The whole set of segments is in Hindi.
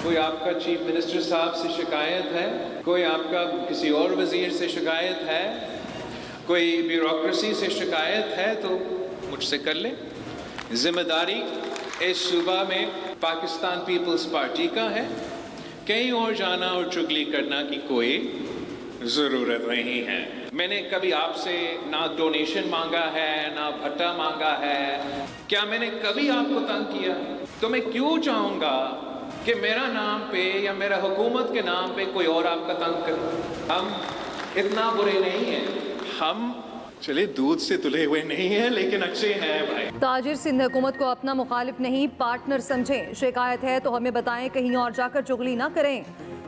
कोई आपका चीफ मिनिस्टर साहब से शिकायत है, कोई आपका किसी और वजीर से शिकायत है, कोई ब्यूरोक्रेसी से शिकायत है तो मुझसे कर लें। जिम्मेदारी इस सूबा में पाकिस्तान पीपल्स पार्टी का है। कहीं और जाना और चुगली करना की कोई ज़रूरत नहीं है। मैंने कभी आपसे ना डोनेशन मांगा है, ना भत्ता मांगा है। क्या मैंने कभी आपको तंग किया? तो मैं क्यों चाहूँगा कि मेरा नाम पे या मेरा हुकूमत के नाम पे कोई और आपका तंग करे? हम इतना बुरे नहीं हैं। हम चले दूध से तुले हुए नहीं हैं, लेकिन अच्छे हैं भाई। ताजिर सिंध हुकूमत को अपना मुखालिफ नहीं पार्टनर समझें। शिकायत है तो हमें बताएं, कहीं और जाकर चुगली ना करें।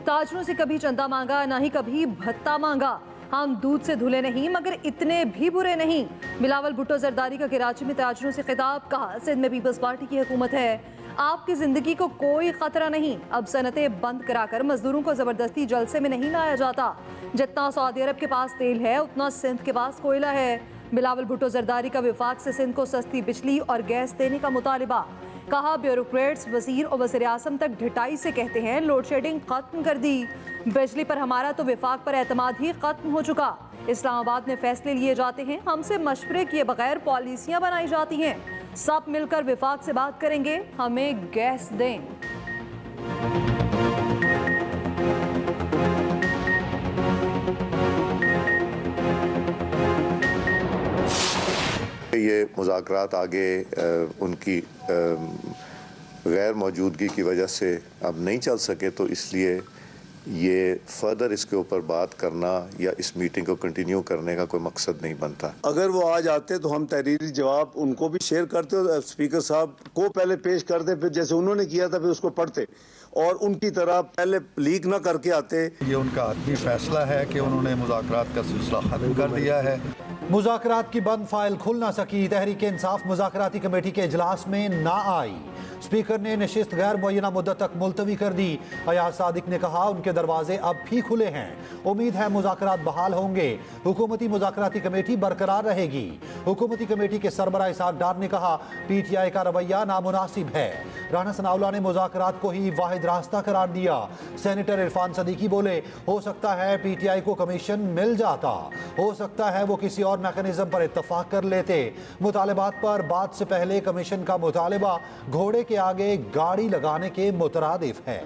ताजरों से कभी चंदा मांगा, ना ही कभी भत्ता मांगा। हम दूध से धुले नहीं, मगर इतने भी बुरे नहीं। बिलावल भुट्टो जरदारी का कराची में ताजरों से खिताब। कहा, सिंध में पीपल्स पार्टी की हुकूमत है, आपकी जिंदगी को कोई खतरा नहीं। अब सनतें बंद कराकर मजदूरों को जबरदस्ती जलसे में नहीं लाया जाता। जितना सऊदी अरब के पास तेल है, उतना सिंध के पास कोयला है। बिलावल भुट्टो जरदारी का विफाक से सिंध को सस्ती बिजली और गैस देने का मुतालिबा। कहा, ब्यूरोक्रेट्स वजीर और वज़ीर आज़म तक ढिठाई से कहते हैं लोड शेडिंग खत्म कर दी। बिजली पर हमारा तो विफाक पर एतमाद ही खत्म हो चुका। इस्लामाबाद में फैसले लिए जाते हैं, हमसे मशवरे किए बगैर पॉलिसियां बनाई जाती हैं। सब मिलकर विफाक से बात करेंगे, हमें गैस दें। ये मुज़ाकरात आगे उनकी गैर मौजूदगी की वजह से अब नहीं चल सके, तो इसलिए ये फर्दर इसके ऊपर बात करना या इस मीटिंग को कंटिन्यू करने का कोई मकसद नहीं बनता। अगर वो आ जाते तो हम तहरीरी जवाब उनको भी शेयर करते और स्पीकर साहब को पहले पेश करते, फिर जैसे उन्होंने किया था फिर उसको पढ़ते और उनकी तरह पहले लीक ना करके आते। ये उनका आखिरी फैसला है कि उन्होंने मुज़ाकरात का सिलसिला खत्म कर दिया है। मुज़ाकरात की बंद फाइल खुल ना सकी। तहरीक इंसाफ मुज़ाकराती कमेटी के इजलास में ना आई। स्पीकर ने नशिस्त गैर मुअय्यना मुद्दत तक मुलतवी कर दी। अयाज सादिक ने कहा, उनके दरवाजे अब भी खुले हैं। उम्मीद है मुज़ाकरात बहाल होंगे। हुकूमती मुज़ाकराती कमेटी बरकरार रहेगी। हुकूमती कमेटी के सरबराह इसाक डार ने कहा, PTI का रवैया नामुनासिब है। राना सनाउल्लाह ने मुज़ाकरात को ही वाहिद रास्ता करार दिया। सेनेटर इरफान सदीकी बोले, हो सकता है PTI को कमीशन मिल जाता, हो सकता है वो किसी और मैकेनिज्म पर इत्तफाक कर लेते। मुतालिबात पर बात से पहले कमीशन का मुतालिबा घोड़े के आगे गाड़ी लगाने के मुतरादिफ है।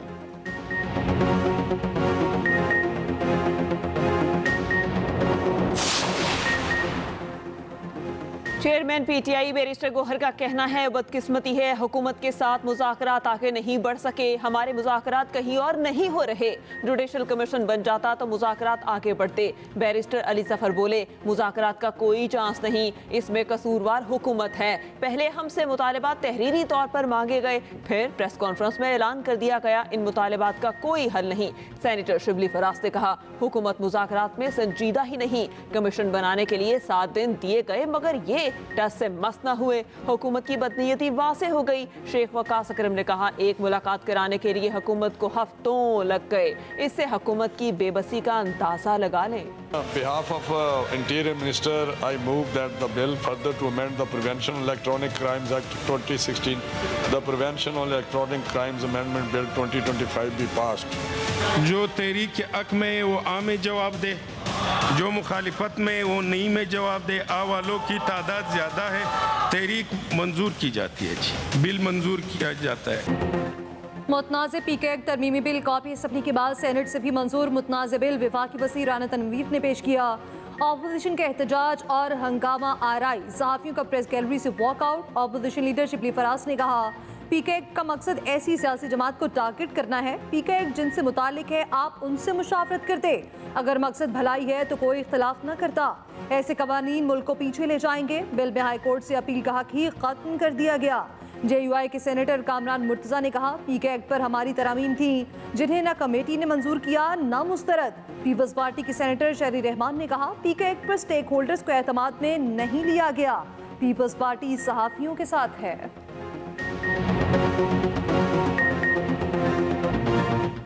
चेयरमैन PTI बैरिस्टर गौहर का कहना है, बदकिस्मती है हुकूमत के साथ मुज़ाकरात आगे नहीं बढ़ सके। हमारे मुज़ाकरात कहीं और नहीं हो रहे। जुडिशल कमीशन बन जाता तो मुज़ाकरात आगे बढ़ते। बैरिस्टर अली जफर बोले, मुज़ाकरात का कोई चांस नहीं, इसमें कसूरवार हुकूमत है। पहले हमसे मुतालिबात तहरीरी तौर पर मांगे गए, फिर प्रेस कॉन्फ्रेंस में ऐलान कर दिया गया इन मुतालिबात का कोई हल नहीं। सेनेटर शिबली फराज ने कहा, हुकूमत मुज़ाकरात में संजीदा ही नहीं। कमीशन बनाने के लिए 7 दिन दिए गए, मगर ये टस से मस न हुए। हुकूमत की बदनीयती वाज़ेह हो गई। शेख वकास अकरम ने कहा, एक मुलाकात कराने के लिए हुकूमत को हफ्तों लग गए। इससे हुकूमत की बेबसी का अंदाजा लगा लें। On behalf of Interior Minister, I move that the bill further to amend the Prevention of Electronic Crimes Act 2016, the Prevention of Electronic Crimes Amendment Bill 2025 be passed. जो तहरीक के हक में वो आ में जवाब दे, जो मुखालिफत में वो नहीं में जवाब दे। आ वालों की तादाद ज़्यादा है, तहरीक मंजूर की जाती है जी, बिल मंजूर किया जाता है। मुतनाज़ PK एक्ट तरमीमी बिल कॉपी असम्बली के बाद सेनेट से भी मंजूर। मुतनाज़ बिल वफाकी वज़ीर राना तनवीर ने पेश किया। ऑपोजिशन का एहतजाज और हंगामा आराई। सहाफ़ियों का प्रेस गैलरी से walkout. Opposition leader Shibli Faraz ने कहा, PK एक्ट का मकसद ऐसी सियासी जमात को टारगेट करना है। PK एक्ट जिनसे मुतालिक है, आप उनसे मुशावरत करते। अगर मकसद भलाई है तो कोई इख्तलाफ न करता। ऐसे कवानीन मुल्क को पीछे ले जाएंगे। बिल में हाई कोर्ट से अपील का हक ही खत्म कर दिया गया। JUI के सेनेटर कामरान मुर्तज़ा ने कहा, PK एक्ट पर हमारी तरामीम थी, जिन्हें न कमेटी ने मंजूर किया न मुस्तरद। पीपल्स पार्टी के सेनेटर शहरी रहमान ने कहा, PK एक्ट पर स्टेक होल्डर्स को एतमाद में नहीं लिया गया। पीपल्स पार्टी सहाफ़ियों के साथ है।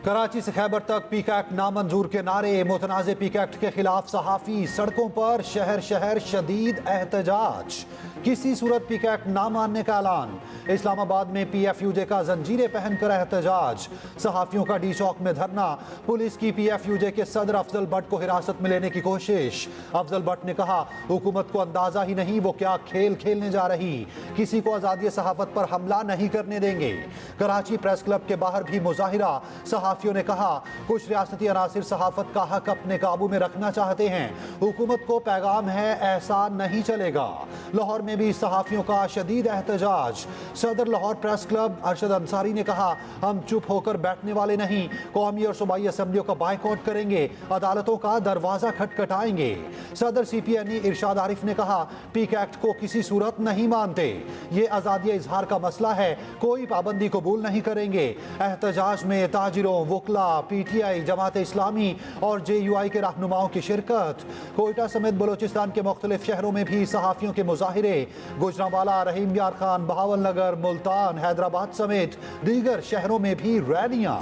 कराची से खैबर तक PK एक्ट नामंजूर के नारे। मुतनाज़े PK एक्ट के खिलाफ सहाफ़ी सड़कों पर, शहर शहर शदीद एहतजाज। किसी सूरत PK एक्ट ना मानने का ऐलान। इस्लामाबाद में PFUJ का जंजीरें पहनकर एहतजाज, सहाफियों का डी चौक में धरना, पुलिस की PFUJ के सदर अफजल भट्ट को हिरासत में लेने की कोशिश। अफजल भट्ट ने कहा, हुकूमत को अंदाजा ही नहीं वो क्या खेल खेलने जा रही, किसी को आज़ादी सहाफत पर हमला नहीं करने देंगे। कराची प्रेस क्लब के बाहर भी मुजाहिरा, सहाफियों ने कहा कुछ रियासती अनासिर सहाफत का हक अपने काबू में रखना चाहते हैं, हुकूमत को पैगाम है ऐसा नहीं चलेगा। लाहौर में भी सहाफियों का शदीद एहतजाज, सदर लाहौर प्रेस क्लब अरशद अंसारी ने कहा, हम चुप होकर बैठने वाले नहीं, कौमी और सूबाई असम्बलियों का बाइकआउट करेंगे, अदालतों का दरवाजा खटखटाएंगे। सदर CPNE इरशाद आरिफ ने कहा, पीक एक्ट को किसी सूरत नहीं मानते, ये आज़ादी इजहार का मसला है, कोई पाबंदी कबूल नहीं करेंगे। एहतजाज में ताजिरों, वकला, PTI, जमात इस्लामी और JUI के रहनुमाओं की शिरकत। कोयटा समेत बलोचिस्तान के मुख्तलिफ शहरों में भी सहाफियों के मुजाहिरे, गुजरांवाला, रहीम यार खान, बहावल नगर, मुल्तान, हैदराबाद समेत दीगर शहरों में भी रैलियां।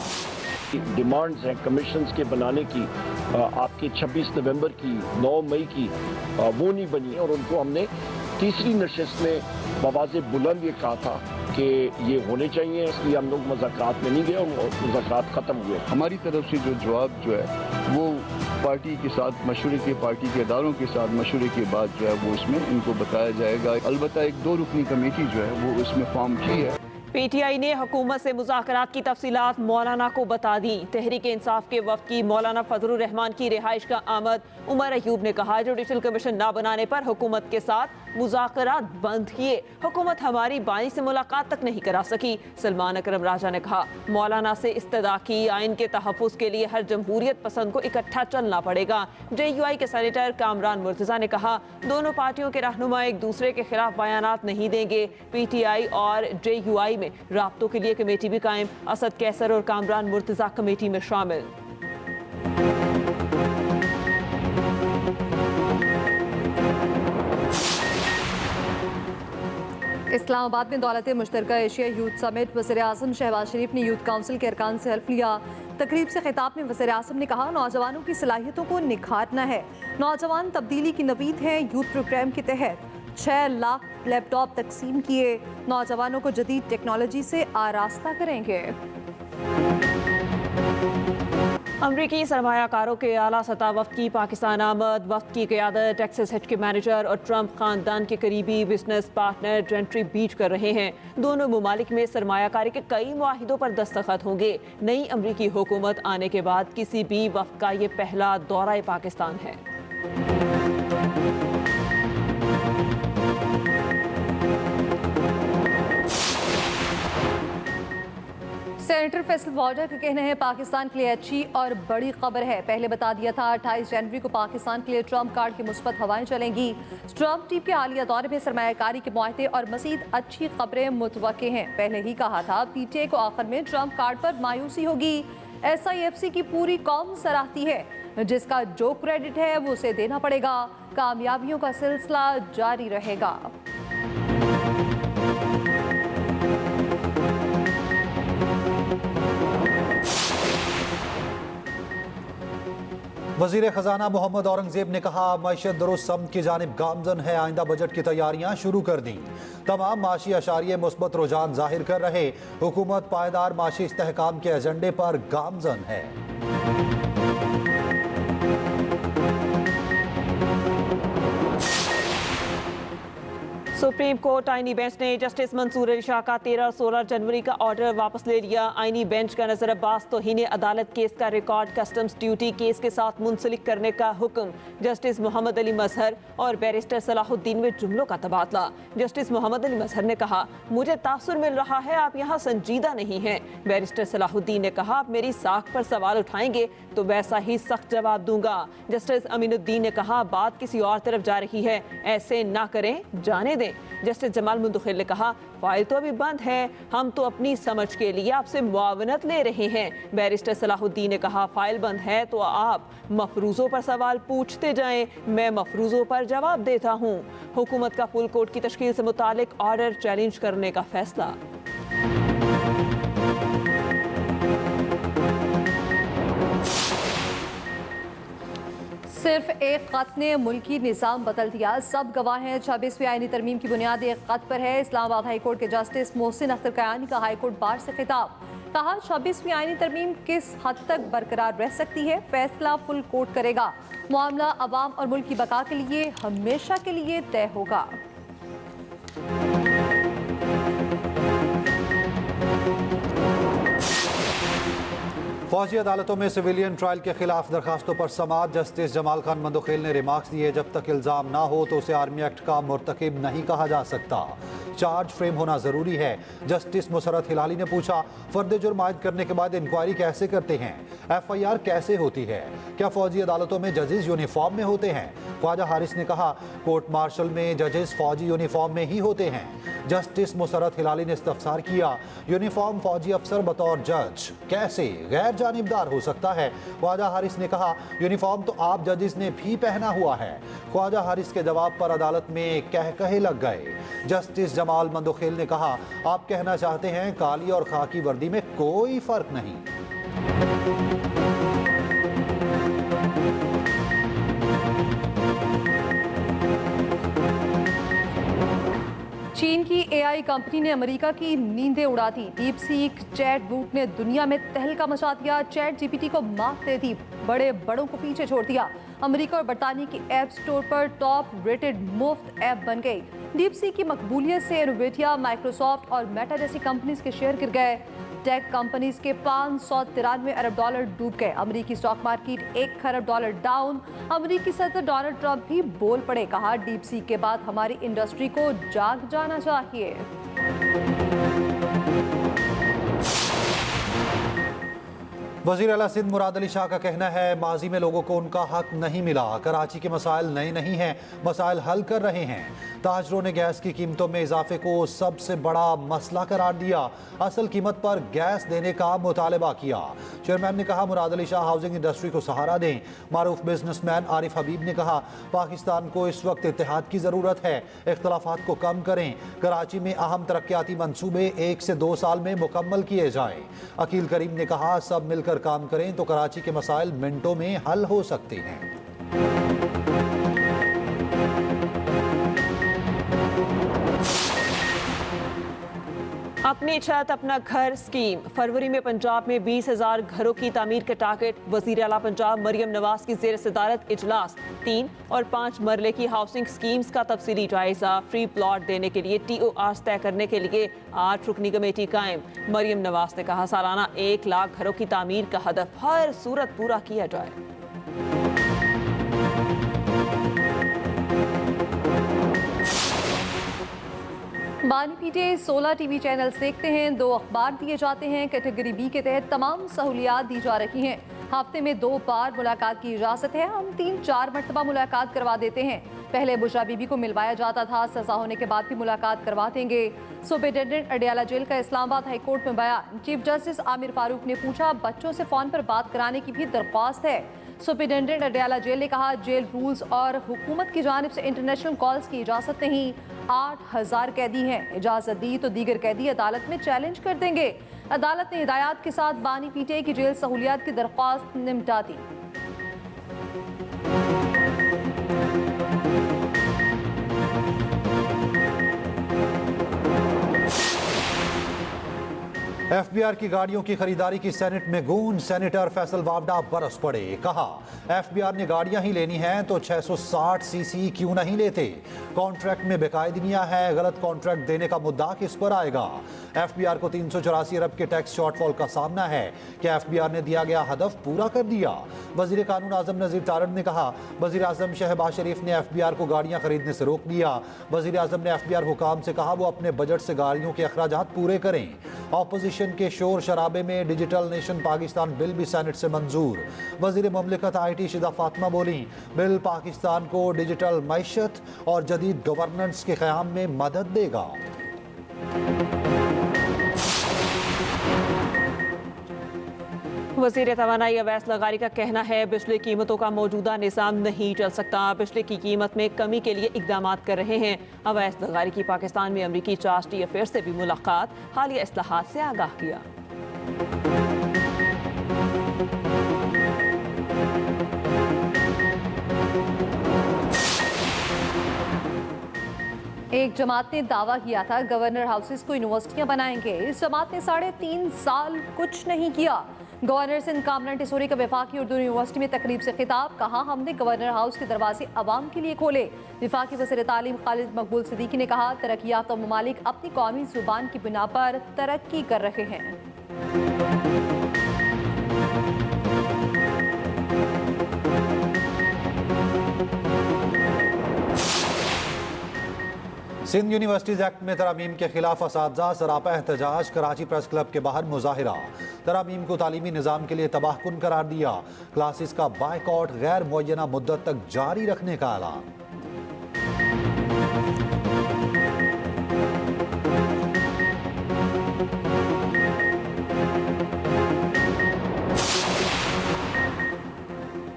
डिमांड्स हैं कमीशंस के बनाने की, आपके 26 नवंबर की, 9 मई की, वो नहीं बनी और उनको हमने तीसरी नशिस्त में बवाज़े बुलंद ये कहा था कि ये होने चाहिए, इसलिए हम लोग मुज़ाकरात में नहीं गए और मुज़ाकरात ख़त्म हुए। हमारी तरफ से जो जवाब जो है वो पार्टी के साथ मशवरे के, पार्टी के इदारों के साथ मशवरे के बाद जो है वो इसमें इनको बताया जाएगा। अलबत्ता एक 2 रुकनी कमेटी जो है वो इसमें फॉर्म की है। PTI ने हुकूमत से मुज़ाकरात की तफसीलात मौलाना को बता दी। तहरीक इंसाफ के वफ़द की मौलाना फजलुर रहमान की रिहाइश का आमद। उमर अयूब ने कहा, जुडिशल कमीशन ना बनाने पर हुकूमत के साथ मुज़ाकरात बंद किए, हुकूमत हमारी बानी से मुलाकात तक नहीं करा सकी। सलमान अकरम राजा ने कहा, मौलाना से इस्तदा की, आइन के तहफ़्फ़ुज़ के लिए हर जमहूरियत पसंद को इकट्ठा चलना पड़ेगा। JUI के सेनेटर कामरान मुर्तज़ा ने कहा, दोनों पार्टियों के रहनुमा एक दूसरे के खिलाफ बयानात नहीं देंगे। PTI और JUI में राब्तों के लिए कमेटी भी कायम, असद कैसर और कामरान मुर्तज़ा कमेटी में शामिल। इस्लामाबाद में दौलत मुश्तरका एशिया यूथ समिट, वज़ीर-ए-आज़म शहबाज शरीफ ने यूथ काउंसिल के अरकान से हल्फ लिया। तकरीब से खिताब में वज़ीर-ए-आज़म ने कहा, नौजवानों की सलाहियतों को निखारना है, नौजवान तब्दीली की नवीद हैं। यूथ प्रोग्राम के तहत 6 लाख लैपटॉप तकसीम किए, नौजवानों को जदीद टेक्नोलॉजी से आरास्ता करेंगे। अमरीकी सरमायाकारों के आला सतह वफ़द की पाकिस्तान आमद। वफ़द की क़यादत एक्सिस हेड के मैनेजर और ट्रंप ख़ानदान के करीबी बिजनेस पार्टनर जेंट्री बीच कर रहे हैं। दोनों ममालिक में सरमायाकारी के कई मुआहिदों पर दस्तखत होंगे। नई अमरीकी हुकूमत आने के बाद किसी भी वफ़द का ये पहला दौरा पाकिस्तान है। सेनेटर फैसल वॉर्डर का कहना है, पाकिस्तान के लिए अच्छी और बड़ी खबर है। पहले बता दिया था 28 जनवरी को पाकिस्तान के लिए ट्रंप कार्ड की मुस्बत हवाएं चलेंगी। ट्रंप टीम के हालिया दौरे में सरमायाकारी के मुआहदे और मज़ीद अच्छी खबरें मुतवक्के हैं। पहले ही कहा था, PTI को आखिर में ट्रंप कार्ड पर मायूसी होगी। SIFC की पूरी कौम सराहती है, जिसका जो क्रेडिट है वो उसे देना पड़ेगा। कामयाबियों का सिलसिला जारी रहेगा। वज़ीर ख़जाना मोहम्मद औरंगज़ेब ने कहा, मईशत दुरुस्त समत की जानिब गामजन है, आइंदा बजट की तैयारियां शुरू कर दी। तमाम माशी अशारिये मुस्बत रुझान जाहिर कर रहे, हुकूमत पायदार माशी इस्तेहकाम के एजेंडे पर गामजन है। सुप्रीम कोर्ट आईनी बेंच ने जस्टिस मंसूर अली शाह का 13 और 16 जनवरी का ऑर्डर वापस ले लिया। आईनी बेंच का नजर अब्बास तौहीन अदालत केस का रिकॉर्ड कस्टम्स ड्यूटी केस के साथ मुंसलिक करने का हुक्म। जस्टिस मोहम्मद अली मजहर और बैरिस्टर सलाहुद्दीन में जुमलों का तबादला। जस्टिस मोहम्मद अली मजहर ने कहा, मुझे तासुर मिल रहा है, आप यहाँ संजीदा नहीं हैं। बैरिस्टर सलाहुद्दीन ने कहा, आप मेरी साख पर सवाल उठाएंगे तो वैसा ही सख्त जवाब दूंगा। जस्टिस अमीनुद्दीन ने कहा, बात किसी और तरफ जा रही है, ऐसे ना करें, जाने दें। जस्टिस जमाल मुंदखिल ने कहा, फाइल तो अभी बंद है, हम तो अपनी समझ के लिए आपसे मुआवनत ले रहे हैं। बैरिस्टर सलाहुद्दीन ने कहा, फाइल बंद है तो आप मफरूजों पर सवाल पूछते जाएं, मैं मफरूजों पर जवाब देता हूं। हुकूमत का फुल कोर्ट की तश्कील से मुतालिक ऑर्डर चैलेंज करने का फैसला। सिर्फ एक खत ने मुल्की निज़ाम बदल दिया। सब गवाह हैं। 26वीं आईनी तरमीम की बुनियाद एक खत पर है। इस्लामाबाद हाई कोर्ट के जस्टिस मोहसिन अख्तर कयानी का हाई कोर्ट बार से खिताब। कहा 26वीं आईनी तरमीम किस हद तक बरकरार रह सकती है, फैसला फुल कोर्ट करेगा। मामला अवाम और मुल्क की बका के लिए हमेशा के लिए तय होगा। फौजी अदालतों में सिविलियन ट्रायल के खिलाफ दरखास्तों पर समाअत। जस्टिस जमाल खान मंदोखेल ने रिमार्क्स दिए, जब तक इल्ज़ाम ना हो तो उसे आर्मी एक्ट का मुर्तकिब नहीं कहा जा सकता। चार्ज फ्रेम होना ज़रूरी है। जस्टिस मुसरत हिलाली ने पूछा, फर्द जुर्म आयद करने के बाद इंक्वायरी कैसे करते हैं, FIR कैसे होती है, क्या फौजी अदालतों में जजेस यूनिफॉर्म में होते हैं? ख्वाजा हारिस ने कहा, कोर्ट मार्शल में जजेस फौजी यूनिफॉर्म में ही होते हैं। जस्टिस मुसरत हिलाली ने इस्तफसार किया, यूनिफॉर्म फौजी अफसर बतौर जज कैसे गैर जानिबदार हो सकता है? ख्वाजा हारिस ने कहा, यूनिफॉर्म तो आप जजेस ने भी पहना हुआ है। ख्वाजा हारिस के जवाब पर अदालत में कहे लग गए। जस्टिस जमाल मंदोखेल ने कहा, आप कहना चाहते हैं काली और खाकी वर्दी में कोई फर्क नहीं। चीन की AI कंपनी ने अमेरिका की नींदें उड़ा दी। डीप सीक चैट बूट ने दुनिया में तहलका मचा दिया। चैट GPT को मात दे दी, बड़ों को पीछे छोड़ दिया। अमेरिका और बरतानिया की ऐप स्टोर पर टॉप रेटेड मुफ्त ऐप बन गई। डीप सीक की मकबूलियत से एनवीडिया, माइक्रोसॉफ्ट और मेटा जैसी कंपनीज के शेयर गिर गए। टेक कंपनीज के $593 अरब डूब गए। अमेरिकी स्टॉक मार्केट $1 खरब डाउन। अमेरिकी सदर डोनाल्ड ट्रंप भी बोल पड़े। कहा, डीप सीक के बाद हमारी इंडस्ट्री को जाग जाना चाहिए। वज़ीर आला सिंध मुराद अली शाह का कहना है, माजी में लोगों को उनका हक नहीं मिला। कराची के मसाइल नए नहीं हैं, मसाइल हल कर रहे हैं। ताजरों ने गैस की कीमतों में इजाफे को सबसे बड़ा मसला करार दिया। असल कीमत पर गैस देने का मुतालबा किया। चेयरमैन ने कहा, मुराद अली शाह हाउसिंग इंडस्ट्री को सहारा दें। मारूफ बिजनेसमैन आरिफ हबीब ने कहा, पाकिस्तान को इस वक्त इत्तेहाद की ज़रूरत है, इख्तलाफात को कम करें। कराची में अहम तरक्याती मंसूबे 1 से 2 साल में मुकम्मल किए जाएं। अकील करीम ने कहा, सब मिलकर काम करें तो कराची के मसाइल मिनटों में हल हो सकते हैं। अपनी छत अपना घर स्कीम। फरवरी में पंजाब में 20,000 घरों की तामीर का टारगेट। वज़ीर आला पंजाब मरियम नवाज की ज़ेर सदारत इजलास। 3 और 5 मरले की हाउसिंग स्कीम्स का तफसीली जायजा। फ्री प्लॉट देने के लिए TORs तय करने के लिए 8 रुकनी कमेटी कायम। मरियम नवाज ने कहा, सालाना 1 लाख घरों की तामीर का हदफ हर सूरत पूरा किया जाए। बानी पीटे 16 टीवी चैनल्स देखते हैं, 2 अखबार दिए जाते हैं। कैटेगरी B के तहत तमाम सहूलियात दी जा रही हैं। हफ्ते में 2 बार मुलाकात की इजाज़त है। हम 3-4 मरतबा मुलाकात करवा देते हैं। पहले बुशरा बीबी को मिलवाया जाता था, सजा होने के बाद भी मुलाकात करवा देंगे। सुपरिटेंडेंट अडियाला जेल का इस्लामाबाद हाई कोर्ट में बयान। चीफ जस्टिस आमिर फारूक ने पूछा, बच्चों से फ़ोन पर बात कराने की भी दरख्वास्त है। सुपरिटेंडेंट अडियाला जेल ने कहा, जेल रूल्स और हुकूमत की जानिब से इंटरनेशनल कॉल्स की इजाज़त नहीं। 8,000 कैदी हैं, इजाज़त दी तो दीगर कैदी अदालत में चैलेंज कर देंगे। अदालत ने हिदायत के साथ बानी पीटे की जेल सहूलियात की दरख्वास्त निपटा दी। FBR की गाड़ियों की खरीदारी की सेनेट में गूंज। सेनेटर फैसल वावडा बरस पड़े। कहा, FBR ने गाड़ियां ही लेनी हैं तो 660 सीसी क्यों नहीं लेते? कॉन्ट्रैक्ट में बेकायदगियां हैं, गलत कॉन्ट्रैक्ट देने का मुद्दा किस पर आएगा? FBR को 384 अरब के टैक्स शॉर्टफॉल का सामना है। क्या FBR ने दिया गया हदफ पूरा कर दिया? वजीर कानून आजम नजीर तारड़ ने कहा, वजीर आजम शहबाज शरीफ ने FBR को गाड़ियां खरीदने से रोक दिया। वजीर आजम ने FBR हुकाम से कहा, वो अपने बजट से गाड़ियों के अखराजात पूरे करें। ऑपोजिशन के शोर शराबे में डिजिटल नेशन पाकिस्तान बिल भी सेनेट से मंजूर। वजीर मुमलिकत IT शिदा फातिमा बोली, बिल पाकिस्तान को डिजिटल मैशत और जदीद गवर्नेंस के क़याम में मदद देगा। वज़ीर तवानाई अवैस लगारी का कहना है, बिजली कीमतों का मौजूदा निज़ाम नहीं चल सकता। बिजली की कीमत में कमी के लिए इक़दाम कर रहे हैं। अवैस लगारी की पाकिस्तान में अमरीकी चार्टी अफेयर से भी मुलाकात। हालिया इस्लाहात से आगाह किया। एक जमात ने दावा किया था गवर्नर हाउसेस को यूनिवर्सिटियां बनाएंगे। इस जमात ने 3.5 साल कुछ नहीं किया। गवर्नर सिंध कामरान टिसोरी का वफाकी उर्दू यूनिवर्सिटी में तकरीब से खिताब, कहा हमने गवर्नर हाउस के दरवाजे अवाम के लिए खोले। वफाकी वज़ीर तालीम खालिद मकबूल सिद्दीकी ने कहा तरक्की याफ्ता ममालिक अपनी कौमी जुबान की बिना पर तरक्की कर रहे हैं। सिंध यूनिवर्सिटीज़ एक्ट में तरामीम के खिलाफ असातिज़ा सरापा एहतजाज, कराची प्रेस क्लब के बाहर मुजाहिरा। तरामीम को तालीमी निज़ाम के लिए तबाहकुन करार दिया। क्लासेस का बायकॉट गैर मुअय्यना मुद्दत तक जारी रखने का ऐलान।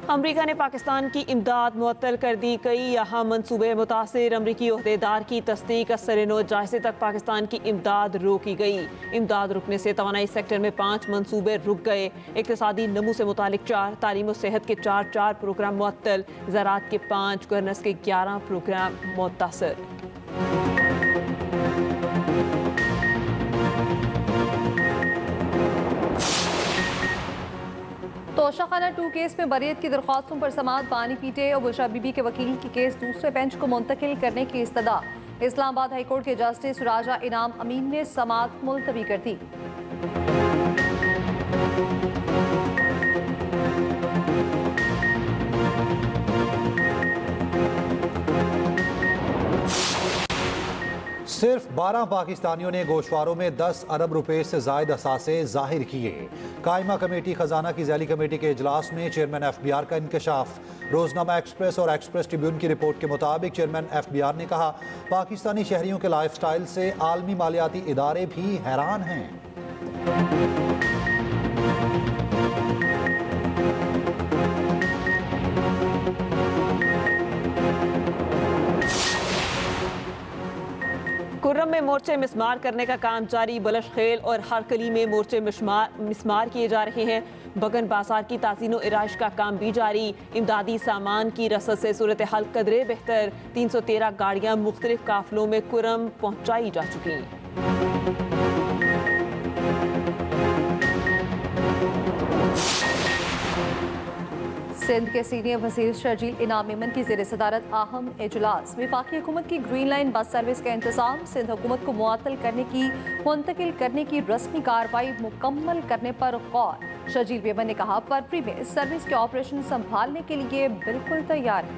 अमरीका ने पाकिस्तान की इमदाद मुअत्तल कर दी। कई अहम मंसूबे मुतासिर, अमरीकी ओहदेदार की तस्दीक, असर-ए-नौ जायजे तक पाकिस्तान की इमदाद रोकी गई। इमदाद रुकने से तवानाई सेक्टर में 5 मंसूबे रुक गए। इक्तिसादी नमू से मुतालिक 4, तालीम और सेहत के 4 प्रोग्राम मुअत्तल, ज़राअत के 5, गवर्नेंस के 11 प्रोग्राम मुतासर। तोशाखाना 2 केस में बरीयत की दरख्वास्तों पर समाअत, बानी पीटे और बुशरा बीबी के वकील की केस दूसरे बेंच को मुंतकिल करने की इस्तदा। इस्लामाबाद हाईकोर्ट के जस्टिस राजा इनाम अमीन ने समाअत मुलतवी कर दी। सिर्फ 12 पाकिस्तानियों ने गोशवारों में 10 अरब रुपए से जायद असासे जाहिर किए। कायमा कमेटी खजाना की ज़ैली कमेटी के इजलास में चेयरमैन FBR का इंकशाफ। रोजनामा एक्सप्रेस और एक्सप्रेस ट्रिब्यून की रिपोर्ट के मुताबिक चेयरमैन FBR ने कहा पाकिस्तानी शहरियों के लाइफ स्टाइल से आलमी मालियाती इदारे भी हैरान हैं। कुर्रम में मोर्चे मिसमार करने का काम जारी। बलशखेल और हरकली में मोर्चे मिसमार किए जा रहे हैं। बगन बाजार की ताज़ीन और इराइश का काम भी जारी। इमदादी सामान की रसद से सूरत हाल कदरे बेहतर। 313 गाड़ियाँ मुख्तलिफ काफिलों में कुर्रम पहुँचाई जा चुकी। सिंध के सीनियर वजीर शर्जील इनाम मेमन की ज़ेर सदारत अहम इजलास। वफाकी हुकूमत की ग्रीन लाइन बस सर्विस का इंतजाम, सिंध हुकूमत को मुअत्तल करने की मुंतकिल करने की रस्मी कार्रवाई मुकम्मल करने पर गौर। शर्जील मेमन ने कहा फरवरी में सर्विस के ऑपरेशन संभालने के लिए बिल्कुल तैयार है।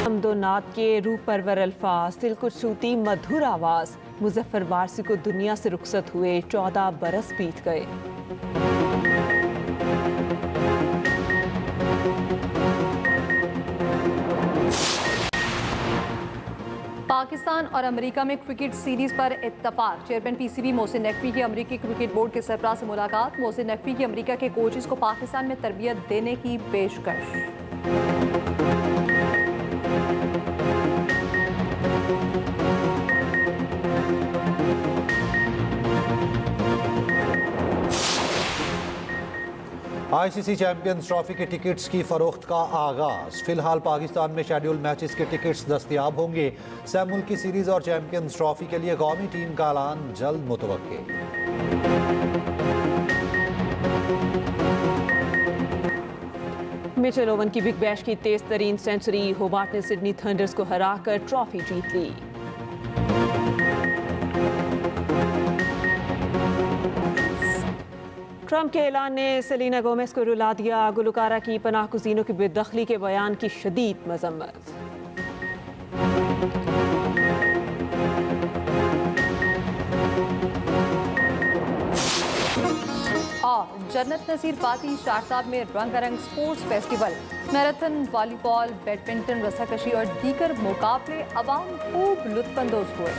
हमदोनाथ के रूह परवर अल्फाज, दिल को छूती मधुर आवाज़। मुजफ्फर वारसी को दुनिया से रुखसत हुए 14 बरस बीत गए। पाकिस्तान और अमेरिका में क्रिकेट सीरीज पर इत्तफाक। चेयरमैन PCB मोहसिन नकवी की अमेरिकी क्रिकेट बोर्ड के सरबराह से मुलाकात। मोहसिन नकवी की अमेरिका के कोचेस को पाकिस्तान में तरबियत देने की पेशकश। ICC चैंपियंस ट्रॉफी के टिकट्स की फरोख्त का आगाज। फिलहाल पाकिस्तान में शेड्यूल मैचेस के टिकट्स दस्तयाब होंगे। सैमुल की सीरीज और चैंपियंस ट्रॉफी के लिए कौमी टीम का ऐलान जल्द मुतवक्के। मिचेल ओवन की बिग बैश की तेज तरीन सेंचुरी। होबार्ट ने सिडनी थंडर्स को हराकर ट्रॉफी जीत ली। ट्रंप के ऐलान ने सेलेना गोमेज को रुला दिया। गुलकारा की पनाह गुज़ीनों की बेदखली के बयान की शदीद मजम्मत। और जन्नत नज़ीर पाती शारजाह में रंगारंग sports festival. Marathon, volleyball, badminton, रस्साकशी और दीगर मुकाबले अवाम खूब लुत्फानंदोज हुए।